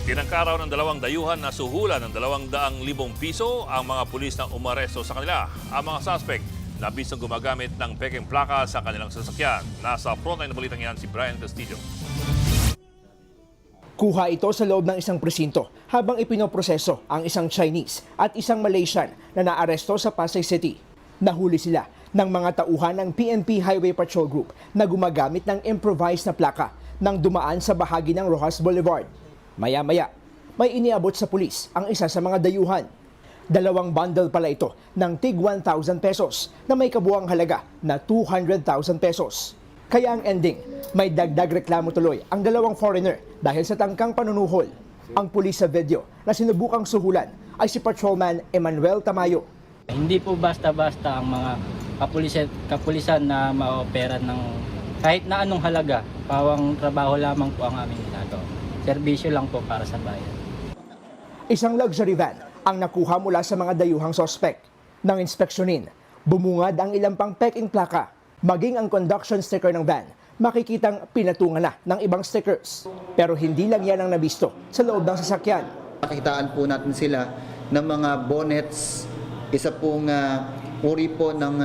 Tinangkaraw ng dalawang dayuhan na suhulan ng 200,000 piso ang mga pulis na umaresto sa kanila. Ang mga suspect na bisong gumagamit ng pekeng plaka sa kanilang sasakyan. Nasa frontline na balitang yan si Brian Castillo. Kuha ito sa loob ng isang presinto habang ipinoproseso ang isang Chinese at isang Malaysian na naaresto sa Pasay City. Nahuli sila ng mga tauhan ng PNP Highway Patrol Group na gumagamit ng improvised na plaka nang dumaan sa bahagi ng Rojas Boulevard. Maya-maya, may iniabot sa pulis ang isa sa mga dayuhan. 2 bundle pala ito ng tig 1,000 pesos na may kabuang halaga na 200,000 pesos. Kaya ang ending, may dagdag reklamo tuloy ang dalawang foreigner dahil sa tangkang panunuhol. Ang pulis sa video na sinubukang suhulan ay si Patrolman Emmanuel Tamayo. Hindi po basta-basta ang mga kapulisan na maopera ng kahit na anong halaga. Pawang trabaho lamang po ang aming ginagawa. Serbisyo lang po para sa bayan. Isang luxury van ang nakuha mula sa mga dayuhang sospek. Nang inspeksyonin, bumungad ang ilang pang peking plaka. Maging ang conduction sticker ng van, makikitang pinatungan na ng ibang stickers. Pero hindi lang yan ang nabisto sa loob ng sasakyan. Nakitaan po natin sila ng mga bonnets, isa pong uri po ng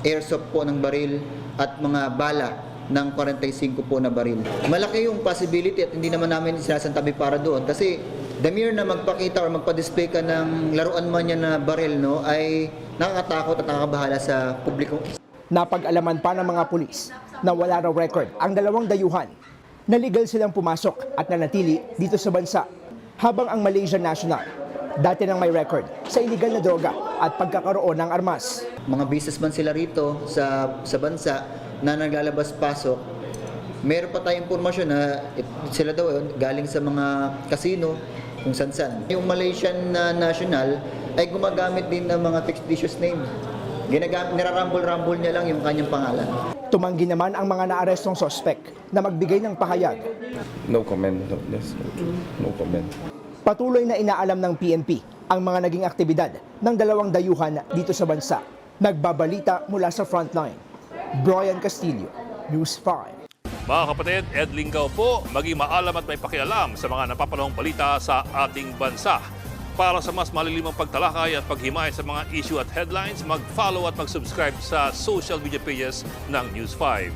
airsoft po ng baril at mga bala ng 45 po na baril. Malaki yung possibility at hindi naman namin sinasantabi para doon kasi the mere na magpakita or magpa-display ka ng laruan man yan na baril, no, ay nakakatakot at nakakabahala sa publiko. Napag-alaman pa ng mga pulis na wala raw record ang dalawang dayuhan na legal silang pumasok at nanatili dito sa bansa. Habang ang Malaysian national, dati nang may record sa illegal na droga at pagkakaroon ng armas. Mga businessman sila rito sa bansa na naglalabas-pasok. Meron pa tayong impormasyon na sila daw galing sa mga casino kung saan-saan. Yung Malaysian national ay gumagamit din ng mga fictitious name. Nirarambol-rambol niya lang yung kanyang pangalan. Tumanggi naman ang mga naarestong sospek na magbigay ng pahayag. No comment. No comment. Patuloy na inaalam ng PNP ang mga naging aktibidad ng dalawang dayuhan dito sa bansa. Nagbabalita mula sa frontline. Brian Castillo, News 5. Mga kapatid, Ed Lingaw po, maging maalam at may pakialam sa mga napapanahong balita sa ating bansa. Para sa mas malilimang pagtalakay at paghimay sa mga issue at headlines, mag-follow at mag-subscribe sa social media pages ng News 5.